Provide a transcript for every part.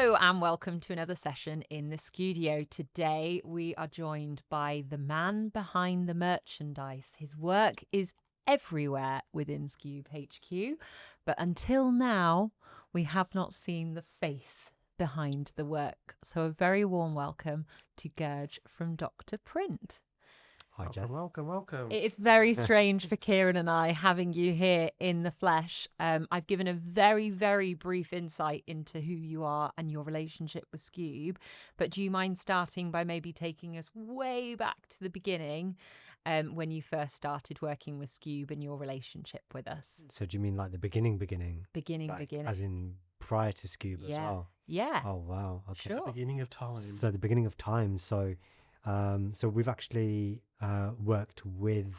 Hello and welcome to another session in the Skewdio. Today we are joined by the man behind the merchandise. His work is everywhere within Skewb HQ, but until now we have not seen the face behind the work. So a very warm welcome to Gerge from Dr. Print. Hi, Jeff. Welcome. It is very strange for Kieran and I having you here in the flesh. I've given a very, very brief insight into who you are and your relationship with Skewb. But do you mind starting by maybe taking us way back to the beginning when you first started working with Skewb and your relationship with us? So do you mean like the beginning? Beginning. As in prior to Skewb as well? Yeah. Oh, wow. Okay. Sure. The beginning of time. So the beginning of time. So we've actually worked with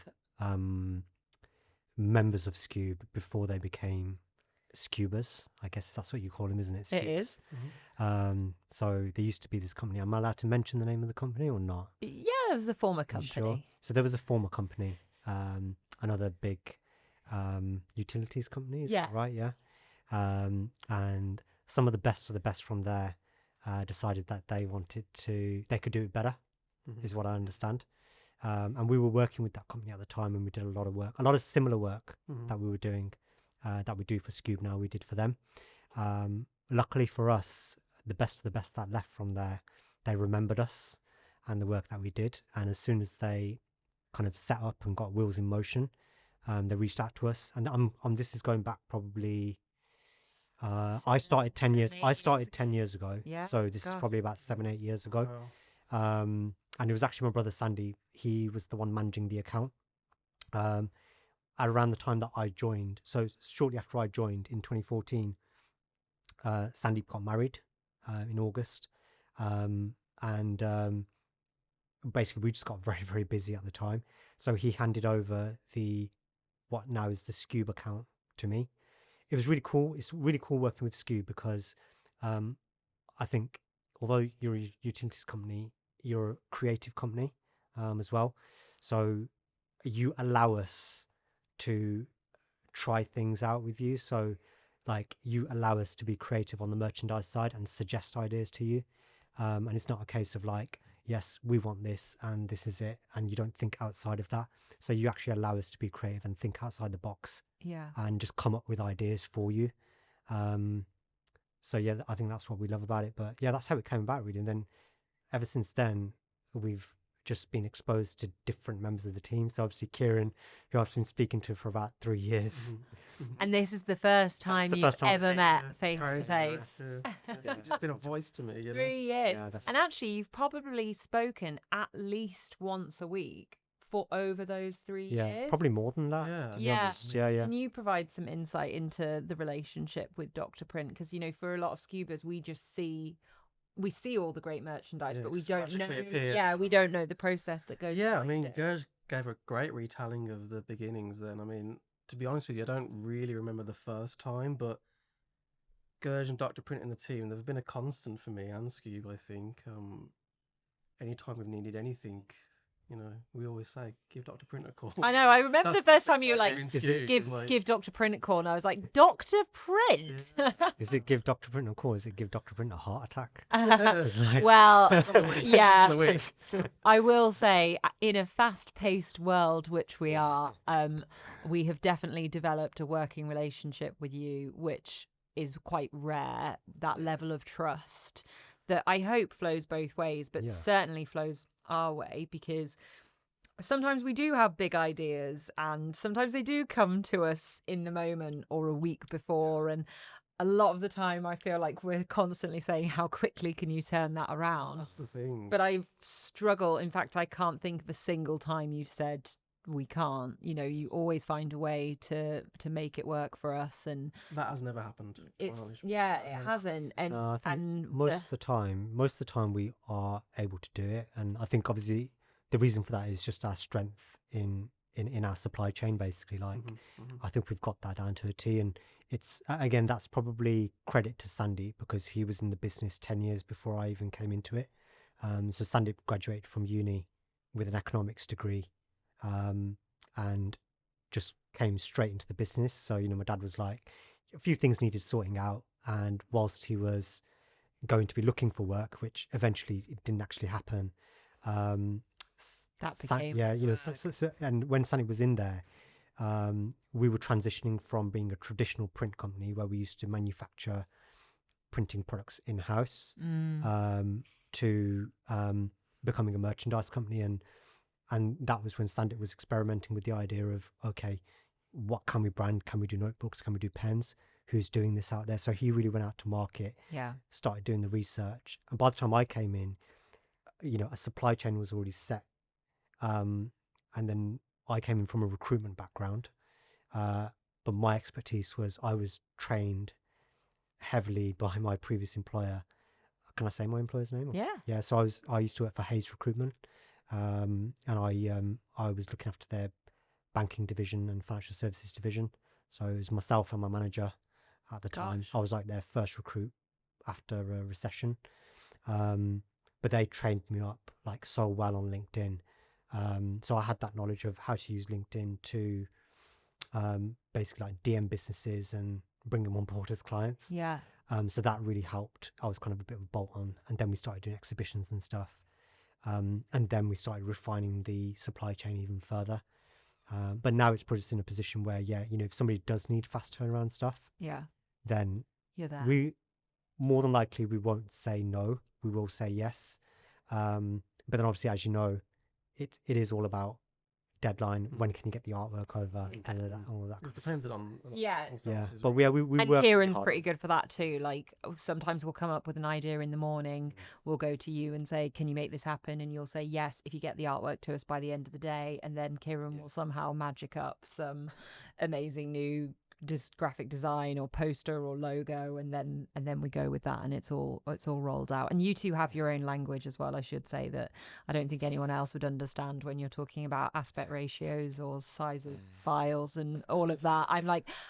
members of Skewb before they became Skewbers. I guess that's what you call them, isn't it? It is. So there used to be this company. Am I allowed to mention the name of the company or not? Yeah, it was a former company. Sure. So there was a former company, another big utilities company, is that right? Yeah. And some of the best from there decided that they could do it better, is what I understand. And we were working with that company at the time, and we did a lot of work, a lot of similar work that we were doing, that we do for Skewb now, we did for them. Luckily for us, the best of the best that left from there, they remembered us and the work that we did. And as soon as they kind of set up and got wheels in motion, they reached out to us. And this is going back probably, I started 10 years ago. Yeah. So this is probably about 7-8 years ago. Wow. And it was actually my brother Sandy. He was the one managing the account. At around the time that I joined, so shortly after I joined in 2014, Sandy got married in August. Basically we just got very, very busy at the time. So he handed over what now is the Skewb account to me. It was really cool. It's really cool working with Skewb because I think although you're a utilities company, you're a creative company as well. So you allow us to try things out with you. So like you allow us to be creative on the merchandise side and suggest ideas to you. And it's not a case of like, yes, we want this and this is it. And you don't think outside of that. So you actually allow us to be creative and think outside the box. Yeah. And just come up with ideas for you. So yeah, I think that's what we love about it. But yeah, that's how it came about really. And then ever since then, we've just been exposed to different members of the team. So obviously Kieran, who I've been speaking to for about 3 years. And this is the first time you've ever met face to face. Just been a voice to me. 3 years. Yeah, And actually, you've probably spoken at least once a week for over those 3 years. Probably more than that. Yeah. To be Yeah. honest. Yeah. Can you provide some insight into the relationship with Dr. Print? Because, for a lot of Skewbers, we see all the great merchandise, but we don't know. appear. Yeah, we don't know the process that goes. Yeah, I behind mean, it. Gerge gave a great retelling of the beginnings then. I mean, to be honest with you, I don't really remember the first time, but Gerge and Dr. Print in the team, they've been a constant for me and Skewb, I think. Anytime we've needed anything, we always say, give Dr. Print a call. I know. I remember the first time you were like, in Skewb, give Dr. Print a call, and I was like, Dr. Print. Is it give Dr. Print a call? Is it give Dr. Print a heart attack? Well, yeah. The week. I will say, in a fast-paced world, which we are, we have definitely developed a working relationship with you, which is quite rare. That level of trust that I hope flows both ways, but certainly flows our way, because sometimes we do have big ideas and sometimes they do come to us in the moment or a week before, and a lot of the time I feel like we're constantly saying, how quickly can you turn that around? That's the thing. But I struggle. In fact, I can't think of a single time you've said we can't. You always find a way to make it work for us, and that has never happened. it hasn't. And I think most of the time we are able to do it, and I think obviously the reason for that is just our strength in our supply chain. Basically, I think we've got that down to a T, and it's again that's probably credit to Sandy because he was in the business 10 years before I even came into it. So Sandy graduated from uni with an economics degree. And just came straight into the business. So, my dad was like, a few things needed sorting out. And whilst he was going to be looking for work, which eventually it didn't actually happen. That became and when Sonic was in there, we were transitioning from being a traditional print company where we used to manufacture printing products in-house to becoming a merchandise company, and that was when Sandit was experimenting with the idea of, okay, what can we brand? Can we do notebooks? Can we do pens? Who's doing this out there? So he really went out to market, started doing the research, and by the time I came in, a supply chain was already set. And then I came in from a recruitment background, but my expertise was I was trained heavily by my previous employer. Can I say my employer's name? Yeah. So I used to work for Hayes Recruitment, and I was looking after their banking division and financial services division. So it was myself and my manager at the time. I was like their first recruit after a recession, but they trained me up like so well on LinkedIn. So I had that knowledge of how to use LinkedIn to basically like DM businesses and bring them on board as clients. Yeah. So that really helped. I was kind of a bit of a bolt on, and then we started doing exhibitions and stuff. And then we started refining the supply chain even further. But now it's put us in a position where, if somebody does need fast turnaround stuff, then you're there. We more than likely we won't say no. We will say yes. But then obviously, as you know, it is all about deadline. When can you get the artwork over? All of that. It's dependent on circumstances. But we and work Kieran's hard. pretty good for that too. Like sometimes we'll come up with an idea in the morning. We'll go to you and say, "Can you make this happen?" And you'll say yes if you get the artwork to us by the end of the day. And then Kieran will somehow magic up some amazing new graphic design or poster or logo, and then we go with that, and it's all rolled out. And you two have your own language as well. I should say that I don't think anyone else would understand when you're talking about aspect ratios or size of files and all of that.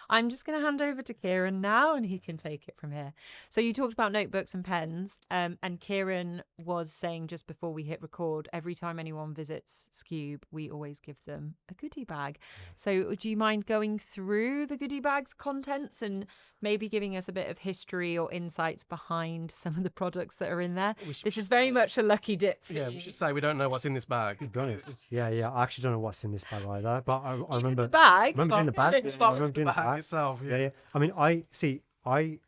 I'm just going to hand over to Kieran now, and he can take it from here. So you talked about notebooks and pens, and Kieran was saying just before we hit record, every time anyone visits Skewb, we always give them a goodie bag. So do you mind going through the goodie bag's contents and maybe giving us a bit of history or insights behind some of the products that are in there? This is very much a lucky dip for you. We should say we don't know what's in this bag. To be honest, I actually don't know what's in this bag either, but I remember the bag. I remember doing the bag. Start with the bag itself. Yeah. I mean, I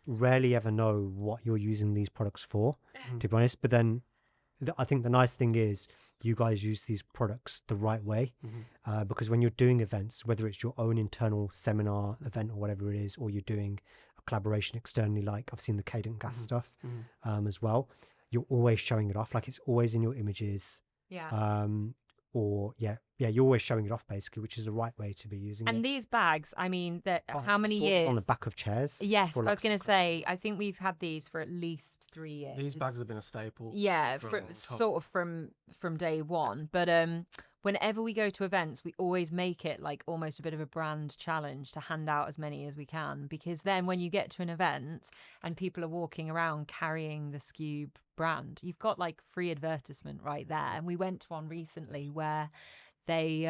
rarely ever know what you're using these products for, to be honest. But then I think the nice thing is you guys use these products the right way, because when you're doing events, whether it's your own internal seminar event or whatever it is, or you're doing a collaboration externally, like I've seen the Cadent Gas stuff as well, you're always showing it off. Like it's always in your images. You're always showing it off basically, which is the right way to be using it. And these bags, I mean, how many years? On the back of chairs. Yes, I was going to say, I think we've had these for at least 3 years. These bags have been a staple. Yeah, from day one. But whenever we go to events, we always make it like almost a bit of a brand challenge to hand out as many as we can, because then when you get to an event and people are walking around carrying the Skewb brand, you've got like free advertisement right there. And we went to one recently where they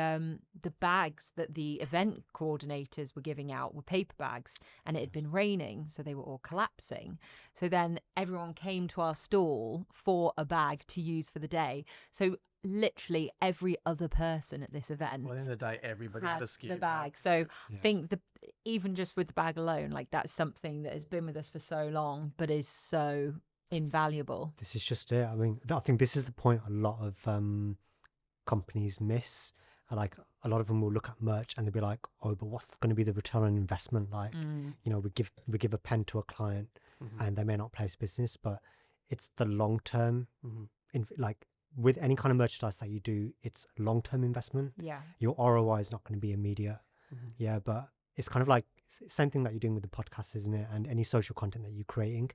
the bags that the event coordinators were giving out were paper bags, and it had been raining, so they were all collapsing. So then everyone came to our stall for a bag to use for the day. So literally every other person at this event, well, in the day, everybody had a Skewb the bag. So I think even just with the bag alone, like that's something that has been with us for so long, but is so invaluable. This is just it. I mean, I think this is the point a lot of companies miss. Like a lot of them will look at merch and they'll be like, oh, but what's going to be the return on investment? Like, we give a pen to a client and they may not place business, but it's the long term. Like with any kind of merchandise that you do, it's long term investment. Your ROI is not going to be immediate. But it's kind of like same thing that you're doing with the podcast, isn't it? And any social content that you're creating,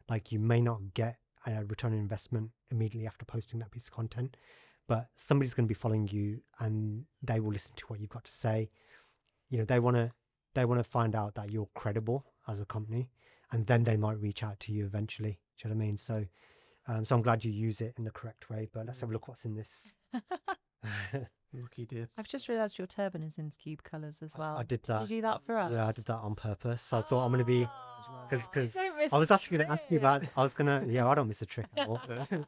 like you may not get a return on investment immediately after posting that piece of content, but somebody's going to be following you and they will listen to what you've got to say. They want to find out that you're credible as a company, and then they might reach out to you eventually. Do you know what I mean? So I'm glad you use it in the correct way, but let's have a look what's in this. Lucky dip. I've just realised your turban is in Skewb colours as well. I did that. Did you do that for us? Yeah, I did that on purpose. So I thought I'm gonna be because Don't miss I was the actually gonna ask you about. I was gonna I don't miss a trick at all.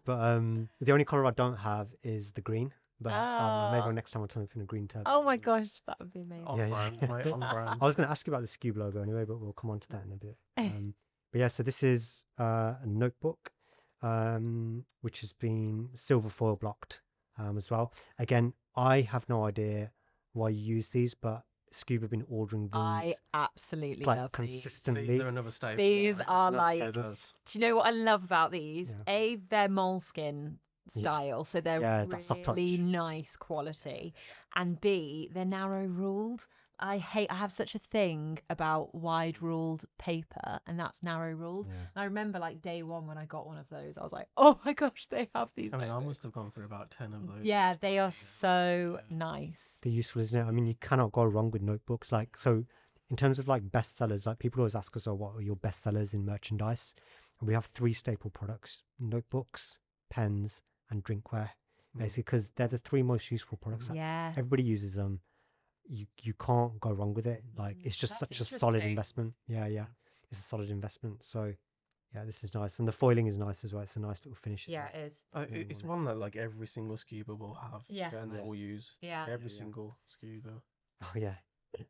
But the only color I don't have is the green. But maybe next time I'll turn up in a green turban. Oh my gosh, that would be amazing. On brand, mate, on brand. I was gonna ask you about the Skewb logo anyway, but we'll come on to that in a bit. But yeah, so this is a notebook, which has been silver foil blocked as well. Again, I have no idea why you use these, but Skewb have been ordering these. I absolutely like love consistently. These are another staple. These are like. Do Do you know what I love about these? Yeah. They're moleskin style, so they're that soft touch. really nice quality, and B, they're narrow ruled. I have such a thing about wide ruled paper, and that's narrow ruled. Yeah. And I remember like day one when I got one of those, I was like, oh my gosh, they have these. I mean, I notebooks. must have gone through about 10 of those. Yeah, they are so nice. They're useful, isn't it? I mean, you cannot go wrong with notebooks. Like, so in terms of like bestsellers, like people always ask us, oh, what are your bestsellers in merchandise? And we have 3 staple products: notebooks, pens, and drinkware, basically, because they're the 3 most useful products. Like, Yes. everybody uses them. You can't go wrong with it. Like, it's just That's such a solid interesting. investment. Yeah, it's a solid investment. So yeah, this is nice, and the foiling is nice as well. It's a nice little finish. Yeah, it is. It's one that like every single scuba will have. Yeah. And they will use. Yeah. Every single scuba. Oh yeah, I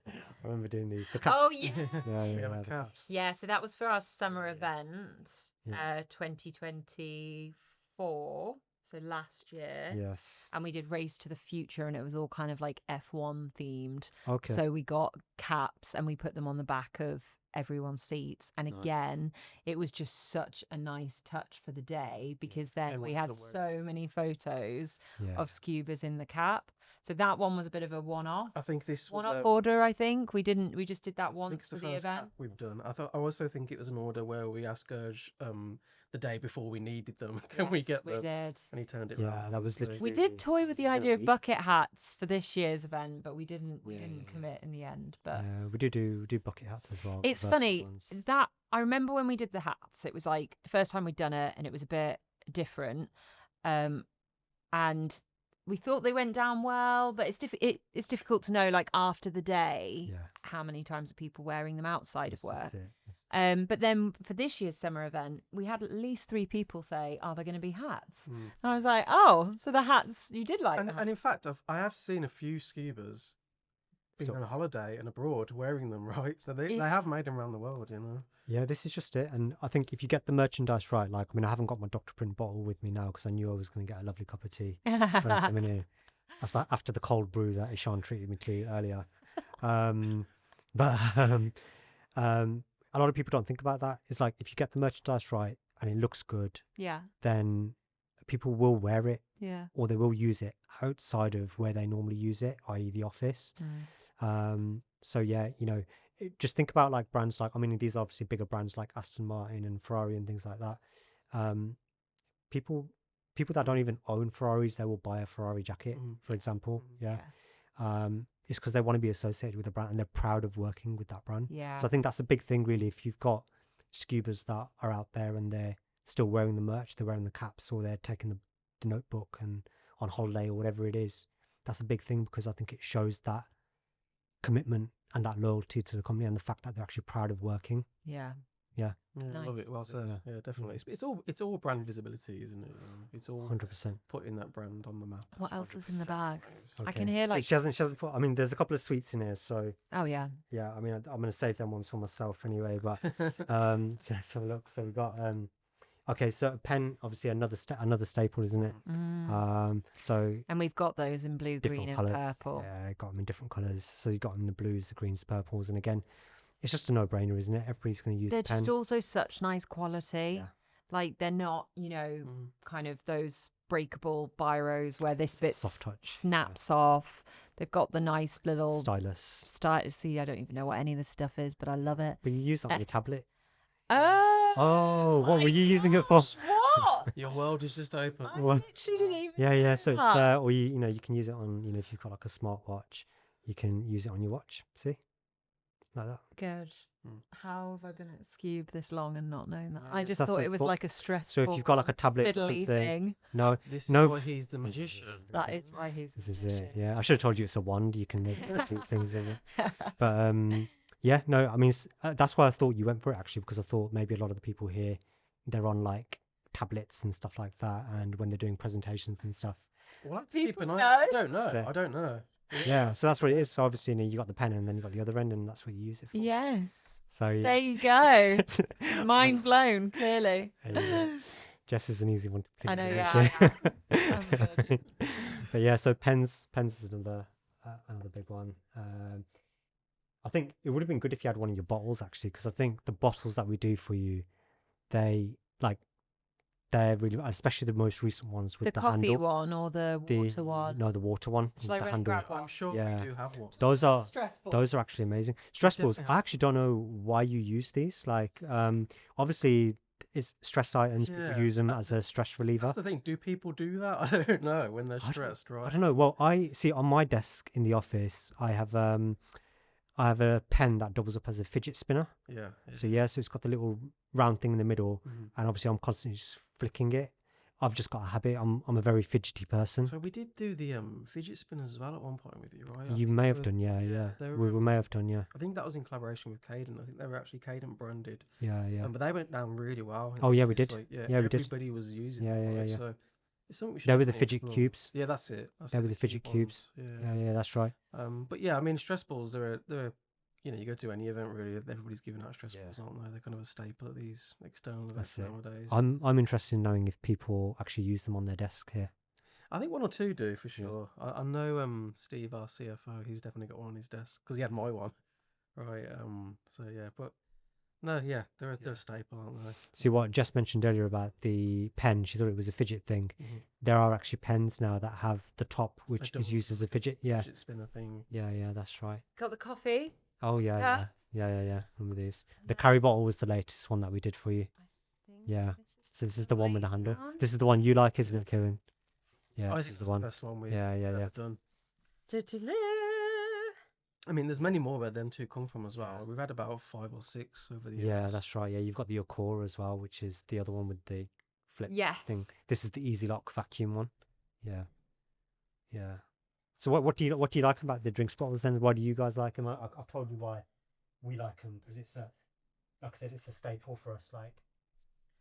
remember doing these. The Oh caps. yeah. yeah, the the caps. Yeah, so that was for our summer event, Yeah. 2024. So last year. Yes. And we did Race to the Future, and it was all kind of like F1 themed. Okay. So we got caps and we put them on the back of everyone's seats. And again, it was just such a nice touch for the day, because then we had so many photos of Skewbers in the cap. So that one was a bit of a one-off. I think this was One-off order, I think. We just did that once for the first event. cap we've done. I also think it was an order where we asked Gurge the day before we needed them. Can we get them? We did. And he turned it Yeah, around. that was literally. We did toy with the idea of bucket hats for this year's event, but we didn't commit in the end. But we do bucket hats as well. it's funny that I remember when we did the hats, it was like the first time we'd done it, and it was a bit different. And we thought they went down well, but it's difficult to know, like, after the day, how many times are people wearing them outside of work. But then for this year's summer event, we had at least 3 people say, "Are there going to be hats?" And I was like, "Oh, so the hats you did like." And in fact, I have seen a few scubas being on holiday and abroad wearing them, right? So they have made them around the world, you know. Yeah, this is just it. And I think if you get the merchandise right, like, I mean, I haven't got my Dr. Print bottle with me now because I knew I was going to get a lovely cup of tea when I come in here. That's after the cold brew that Ishan treated me to earlier. A lot of people don't think about that. It's like, if you get the merchandise right and it looks good, then people will wear it, or they will use it outside of where they normally use it, i.e. the office. So yeah, you know, just think about like brands like, I mean, these are obviously bigger brands like Aston Martin and Ferrari and things like that. People that don't even own Ferraris, they will buy a Ferrari jacket, for example. It's because they want to be associated with a brand and they're proud of working with that brand. So I think that's a big thing, really. If you've got Skewbers that are out there and they're still wearing the merch, they're wearing the caps, or they're taking the notebook and on holiday or whatever it is, that's a big thing, because I think it shows that commitment and that loyalty to the company and the fact that they're actually proud of working. Yeah, Nice. I love it. Well said. Yeah, definitely. It's all brand visibility, isn't it? It's all 100%. putting that brand on the map. What else is in the bag? I Okay. can hear So like. she hasn't put. I mean, there's a couple of sweets in here, so Oh yeah. yeah. I mean, I'm gonna save them ones for myself anyway. But so let's have a look. So we got okay. So a pen, obviously another staple, isn't it? So And we've got those in blue, green, different and colours. purple. Yeah, got them in different colours. So you got them in the blues, the greens, the purples, and again, it's just a no-brainer, isn't it? Everybody's going to use They're a pen. just also such nice quality. Yeah. Like, they're not, you know, kind of those breakable biros where this bit Soft touch, snaps off. They've got the nice little Stylus. See, I don't even know what any of this stuff is, but I love it. But you use that on your tablet. Oh, What were you using it for? What? Your world is just open. I literally didn't even Yeah. So know it's that. or you know, you can use it on, if you've got like a smartwatch, you can use it on your watch. See, like that. Good. How have I been at Skewb this long and not known that? No, I just that's thought what it I was thought. like a stressful, So if you've got like a tablet or fiddly something, thing. no, This no. is why he's the magician. That is why he's. This is it. Yeah, I should have told you it's a wand. You can make things in it. But yeah, no, I mean that's why I thought you went for it actually, because I thought maybe a lot of the people here, they're on like tablets and stuff like that, and when they're doing presentations and stuff. We'll have to keep People an eye. know. I don't know. Yeah. I don't know. Yeah, so that's what it is. So obviously, you got the pen, and then you got the other end, and that's what you use it for. Yes. So yeah. There you go. Mind blown, clearly. There you go. Jess is an easy one to please. I know, isn't yeah. she? I'm good. But yeah, so pens is another big one. I think it would have been good if you had one of your bottles actually, because I think the bottles that we do for you, they're really, especially the most recent ones with The the coffee handle. one or the water one? No, the water one. Shall I with the really handle. grab one? I'm sure Yeah. we do have one. Those are Stressful. those are actually amazing. Stress balls. definitely I have- actually don't know why you use these. Like, obviously, it's stress items. Yeah, People use them as a stress reliever. That's the thing. Do people do that? I don't know when they're I don't- stressed, right? I don't know. Well, I see on my desk in the office, I have a pen that doubles up as a fidget spinner. Yeah. So yeah, so it's got the little round thing in the middle, Mhm. and obviously I'm constantly just flicking it. I've just got a habit. I'm a very fidgety person. So we did do the fidget spinners as well at one point with you, right? I You think may they have were- done, yeah. they We were, may have done, yeah. I think that was in collaboration with Caden. I think they were actually Caden branded. Yeah. But they went down really well. in Oh, the yeah, we office, did. Like, Yeah, we did. everybody was using Yeah, them, yeah, right? yeah. So it's something we should They were the definitely fidget explore. cubes. Yeah, that's it. That's They it, were the fidget cube cubes. ones. Yeah, that's right. But yeah, I mean, stress balls. They're you go to any event really, everybody's giving out stress Yeah. balls, aren't they? They're kind of a staple at these external events That's it. nowadays. I'm interested in knowing if people actually use them on their desk here. I think one or two do for Yeah. sure. I know Steve, our CFO, he's definitely got one on his desk because he had my one, right? So yeah, but no, yeah, they're a staple, aren't they? See what Jess mentioned earlier about the pen. She thought it was a fidget thing. Mhm. There are actually pens now that have the top, which is double used as a fidget. Yeah, Fidget spinner thing. yeah, that's right. Got the coffee? Oh Yeah. yeah. Remember these? The carry bottle was the latest one that we did for you. I think Yeah. this is So this is the one with the right handle. one. This is the one you like, isn't it, Kieran? Yeah, I this think is that's the one. the best one we've Yeah. ever done. Du-du-du. I mean, there's many more where them two come from as well. We've had about 5 or 6 over the years. Yeah, that's right. Yeah, you've got the Core as well, which is the other one with the flip Yes. thing. This is the Easy Lock vacuum one. Yeah. So what do you like about the drinks bottles then? Why do you guys like them? I've told you why we like them, because it's like I said, it's a staple for us. Like,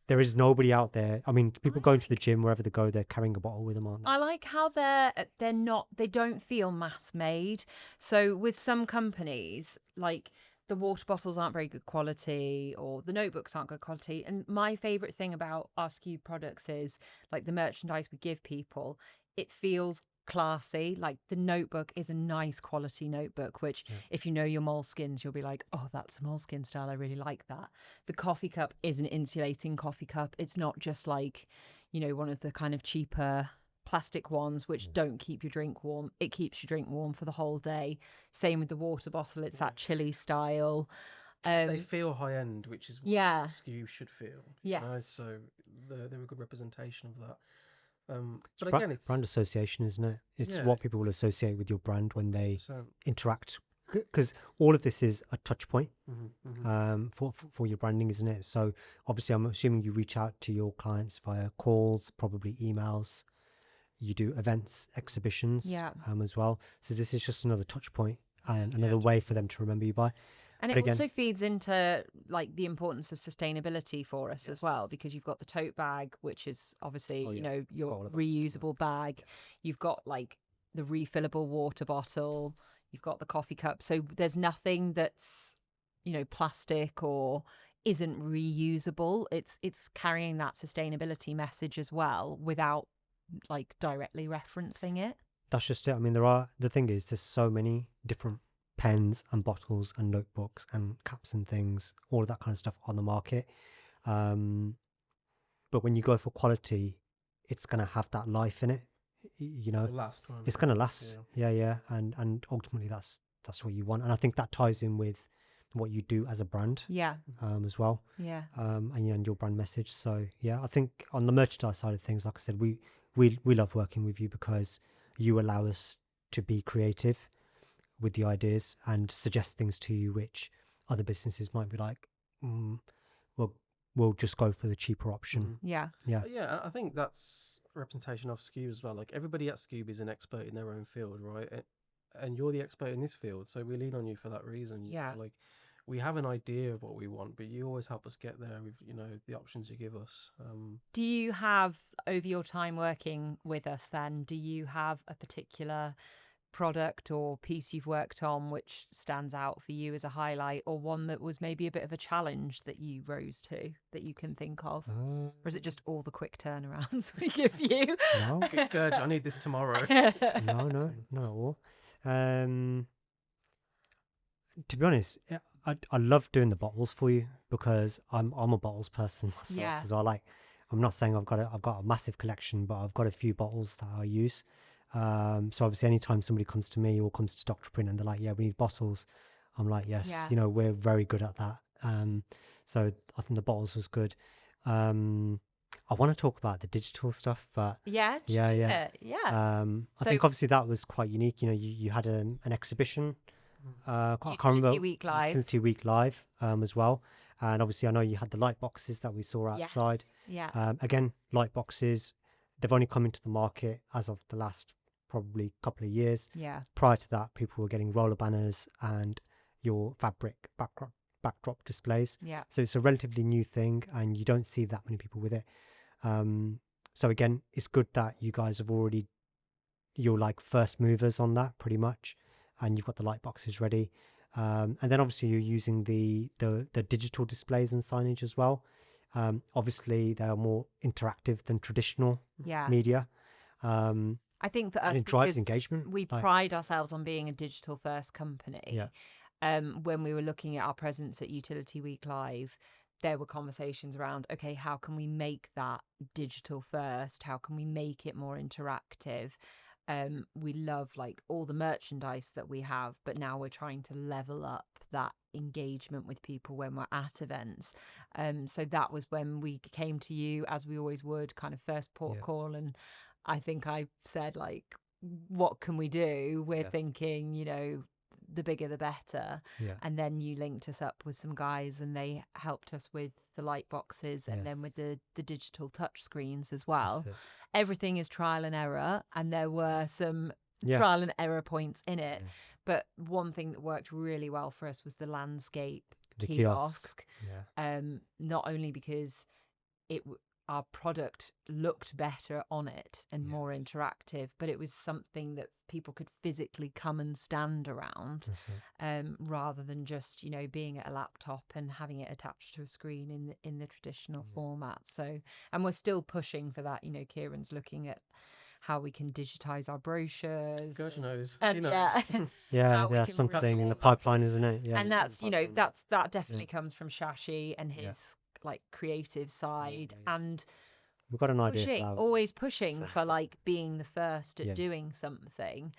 there is nobody out there. I mean, people going to the gym, wherever they go, they're carrying a bottle with them, aren't they? I like how they don't feel mass made. So with some companies, like the water bottles aren't very good quality or the notebooks aren't good quality. And my favorite thing about our Skewb products is like the merchandise we give people, it feels classy. Like the notebook is a nice quality notebook, which if you know your moleskins, you'll be like, oh, that's a moleskin style. I really like that. The coffee cup is an insulating coffee cup. It's not just like, one of the kind of cheaper plastic ones which don't keep your drink warm. It keeps your drink warm for the whole day. Same with the water bottle. It's that chilly style. They feel high end, which is what Skewb should feel. Yes. So they're a good representation of that. But It's again, it's brand association, isn't it? It's Yeah. what people will associate with your brand when they so, interact, because all of this is a touch point mhm. for your branding, isn't it? So obviously, I'm assuming you reach out to your clients via calls, probably emails. You do events, exhibitions, as well. So this is just another touch point and another way for them to remember you by. And But it again- also feeds into like the importance of sustainability for us as well, because you've got the tote bag, which is obviously, Oh, yeah. your Got all of that. reusable bag. You've got like the refillable water bottle. You've got the coffee cup. So there's nothing that's, plastic or isn't reusable. It's carrying that sustainability message as well without like directly referencing it. That's just it. I mean, the thing is, there's so many different pens and bottles and notebooks and caps and things, all of that kind of stuff on the market. But when you go for quality, it's going to have that life in it. The last one. It's going to last. Yeah. And ultimately, that's what you want. And I think that ties in with what you do as a brand Yeah. as well. Yeah. And your brand message. So yeah, I think on the merchandise side of things, like I said, we love working with you because you allow us to be creative with the ideas and suggest things to you which other businesses might be like, well, we'll just go for the cheaper option. Yeah. I think that's a representation of Skewb as well. Like everybody at Skewb is an expert in their own field, right? And you're the expert in this field, so we lean on you for that reason. Yeah. Like we have an idea of what we want, but you always help us get there with, the options you give us. Do you have, over your time working with us then, do you have a particular product or piece you've worked on which stands out for you as a highlight, or one that was maybe a bit of a challenge that you rose to that you can think of? Or is it just all the quick turnarounds we give you? No. Gurge, I need this tomorrow. No, not at all. To be honest, I love doing the bottles for you because I'm a bottles person myself as well. I'm not saying I've got a massive collection, but I've got a few bottles that I use. So obviously, anytime somebody comes to me or comes to Dr. Print and they're like, "Yeah, we need bottles," I'm like, "Yes, we're very good at that." So I think the bottles was good. I want to talk about the digital stuff, but yeah. I think obviously that was quite unique. You had an exhibition. I can't remember. Utility Week Live as well. And obviously I know you had the light boxes that we saw outside. Yes. Yeah. Again, light boxes, they've only come into the market as of the last probably couple of years. Yeah. Prior to that, people were getting roller banners and your fabric backdrop displays. Yeah. So it's a relatively new thing and you don't see that many people with it. So again, it's good that you guys have you're like first movers on that pretty much, and you've got the light boxes ready. And then obviously you're using the digital displays and signage as well. Obviously they are more interactive than traditional media. I think for us, it drives engagement. We pride ourselves on being a digital first company. Yeah. When we were looking at our presence at Utility Week Live, there were conversations around, okay, how can we make that digital first? How can we make it more interactive? We love like all the merchandise that we have, but now we're trying to level up that engagement with people when we're at events. So that was when we came to you, as we always would, kind of first port call. And I think I said, like, what can we do? We're thinking, the bigger the better. And then you linked us up with some guys and they helped us with the light boxes and then with the digital touch screens as well. Everything is trial and error, and there were some trial and error points in it. But one thing that worked really well for us was the landscape kiosk. Not only because our product looked better on it and more interactive, but it was something that people could physically come and stand around, rather than just being at a laptop and having it attached to a screen in the traditional format. So, and we're still pushing for that. Kieran's looking at how we can digitize our brochures. Gosh knows. There's something in the pipeline, isn't it? And that's that definitely comes from Shashi and his like creative side, and we've got an idea always pushing for like being the first at doing something,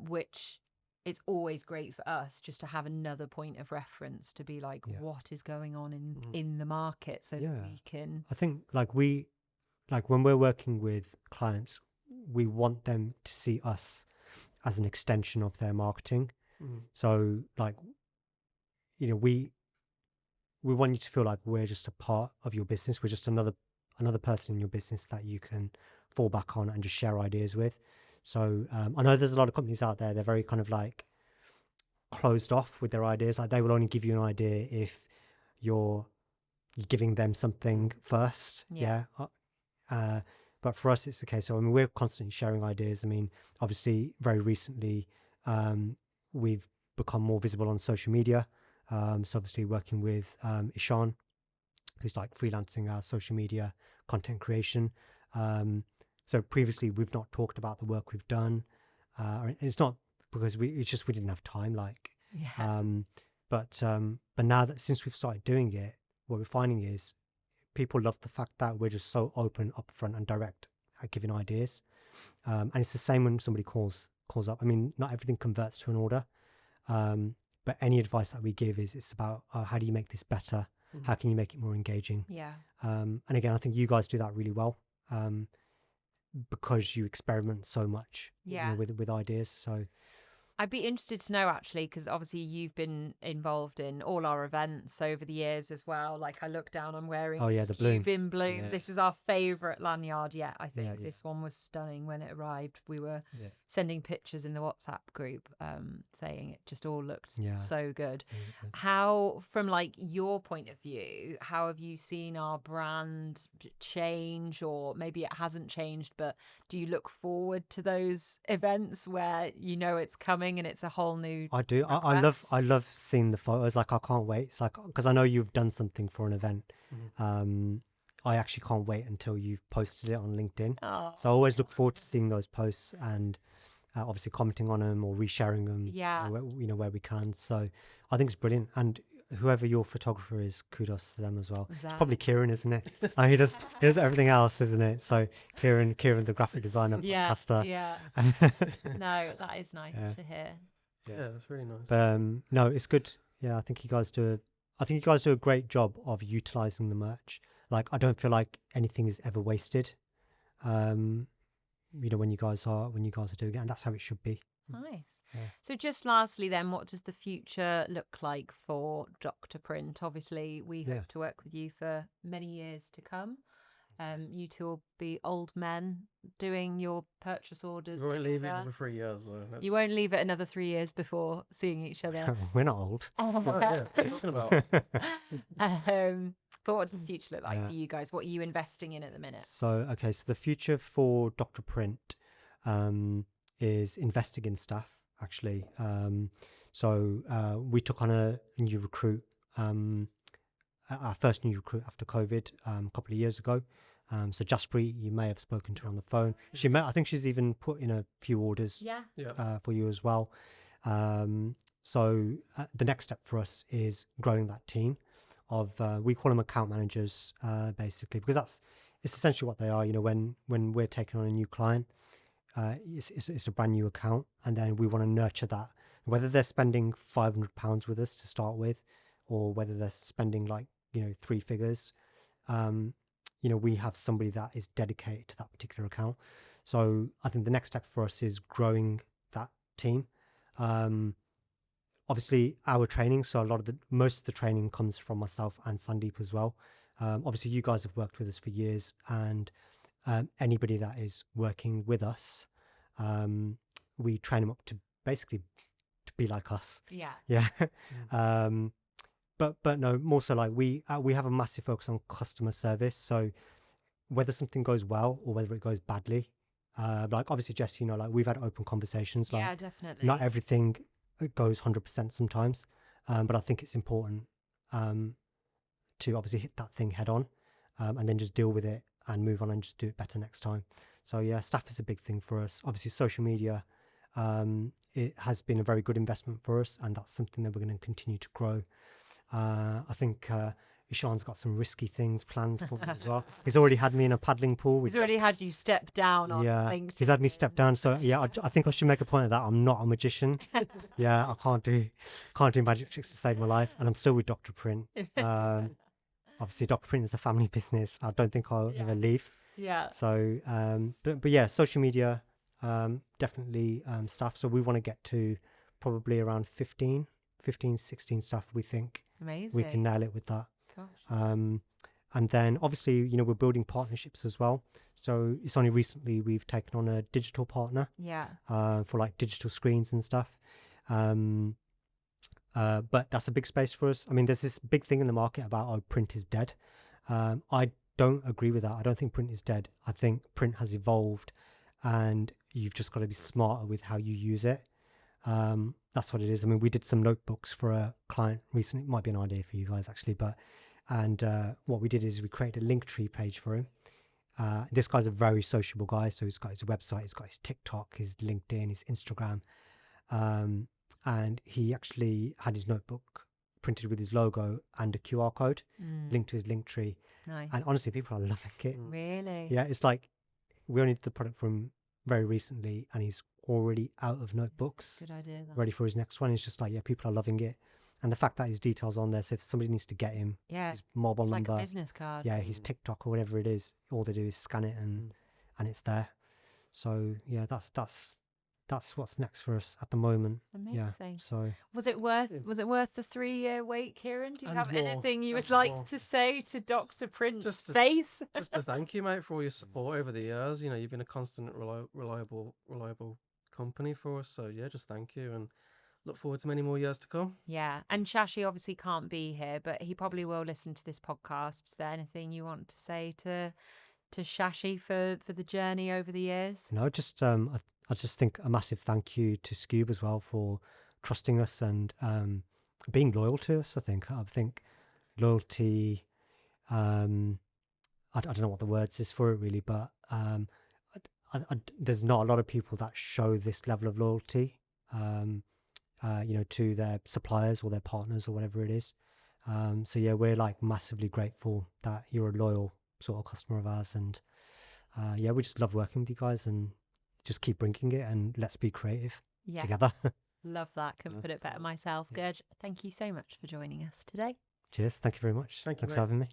which it's always great for us just to have another point of reference to be like, what is going on in the market, so that we can. I think when we're working with clients, we want them to see us as an extension of their marketing. So we want you to feel like we're just a part of your business. We're just another person in your business that you can fall back on and just share ideas with. So I know there's a lot of companies out there, they're very kind of like closed off with their ideas. Like they will only give you an idea if you're giving them something first. But for us, it's the case. So we're constantly sharing ideas. Obviously, very recently, we've become more visible on social media. So obviously working with Ishan, who's like freelancing our social media content creation. So previously we've not talked about the work we've done. It's not because we didn't have time. But now that since we've started doing it, what we're finding is people love the fact that we're just so open, upfront, and direct at giving ideas. And it's the same when somebody calls up. Not everything converts to an order. But any advice that we give it's about how do you make this better? How can you make it more engaging? And again, I think you guys do that really well, because you experiment so much with ideas. So I'd be interested to know actually, because obviously you've been involved in all our events over the years as well. Like I look down, I'm wearing the Skewb in bloom. Yeah. This is our favourite lanyard yet. I think Yeah. this one was stunning when it arrived. We were sending pictures in the WhatsApp group, saying it just all looked so good. How, from like your point of view, how have you seen our brand change, or maybe it hasn't changed, but do you look forward to those events where you know it's coming and it's a whole new I do. I love seeing the photos. Like I can't wait. It's like, because I know you've done something for an event. I actually can't wait until you've posted it on LinkedIn. So I always look forward to seeing those posts and obviously commenting on them or resharing them. Where we can. So I think it's brilliant. And whoever your photographer is, kudos to them as well. It's probably Kieran, isn't it? He does everything else, isn't it? So Kieran, the graphic designer, podcaster. No, that is nice to hear. Yeah, that's really nice. But no, it's good. Yeah, I think you guys do a great job of utilizing the merch. Like I don't feel like anything is ever wasted. When you guys are doing it, and that's how it should be. Nice. So just lastly then, what does the future look like for Dr. Print? Obviously we hope to work with you for many years to come. You two will be old men doing your purchase orders. We won't leave it for 3 years though. You won't leave it another 3 years before seeing each other. We're not old. Talking about. But what does the future look like for you guys? What are you investing in at the minute? So the future for Dr. Print is investing in staff, actually. We took on a new recruit, our first new recruit after COVID a couple of years ago. So Jasperi, you may have spoken to her on the phone. I think she's even put in a few orders for you as well. The next step for us is growing that team of, we call them account managers, basically, because it's essentially what they are. When we're taking on a new client, it's a brand new account, and then we want to nurture that, whether they're spending £500 with us to start with, or whether they're spending 3 figures. We have somebody that is dedicated to that particular account. So I think the next step for us is growing that team. Obviously our training, so most of the training comes from myself and Sandeep as well. Obviously you guys have worked with us for years, and anybody that is working with us, we train them up to basically to be like us. But no, more so we have a massive focus on customer service. So whether something goes well or whether it goes badly, obviously Jess, we've had open conversations. Definitely. Not everything goes 100% sometimes, but I think it's important to obviously hit that thing head on, and then just deal with it and move on and just do it better next time. So staff is a big thing for us. Obviously social media, it has been a very good investment for us, and that's something that we're going to continue to grow. I think Ishan's got some risky things planned for me as well. He's already had me in a paddling pool. He's already had you step down on things. He's had me step down. So I think I should make a point of that. I'm not a magician. I can't do magic tricks to save my life, and I'm still with Dr. Print. Obviously Dr. Print is a family business. I don't think I'll ever leave. So but social media, definitely staff. So we want to get to probably around 15, 16 staff. We think amazing. We can nail it with that. Gosh. And then obviously, we're building partnerships as well. So it's only recently we've taken on a digital partner. For digital screens and stuff. But that's a big space for us. I mean, there's this big thing in the market about, print is dead. I don't agree with that. I don't think print is dead. I think print has evolved, and you've just got to be smarter with how you use it. That's what it is. I mean, we did some notebooks for a client recently. It might be an idea for you guys actually, and what we did is we created a Linktree page for him. This guy's a very sociable guy, so he's got his website, he's got his TikTok, his LinkedIn, his Instagram, and he actually had his notebook printed with his logo and a QR code linked to his Linktree. Nice. And honestly, people are loving it. Really? Yeah, it's like we only did the product from very recently, and he's already out of notebooks. Good idea. Ready for his next one. It's just people are loving it, and the fact that his details on there. So if somebody needs to get him, his mobile number, like a business card. His TikTok or whatever it is, all they do is scan it and it's there. So that's that's what's next for us at the moment. Amazing. Yeah. So was it worth the 3-year wait, Kieran? Do you And have more, anything you would and like more. to say to Dr. Prince's Just to- face? Just to thank you, mate, for all your support over the years. You know, you've been a constant, reliable company for us. So yeah, just thank you, and look forward to many more years to come. Yeah, and Shashi obviously can't be here, but he probably will listen to this podcast. Is there anything you want to say to Shashi for the journey over the years? no, just I just think a massive thank you to Skewb as well for trusting us and being loyal to us. I think loyalty. I don't know what the words is for it really, but there's not a lot of people that show this level of loyalty. To their suppliers or their partners or whatever it is. So yeah, we're like massively grateful that you're a loyal sort of customer of ours, and we just love working with you guys, and just keep bringing it, and let's be creative together. Love that. Couldn't put it better myself. Good. Thank you so much for joining us today. Cheers. Thank you very much. Thank you, Thanks for having me.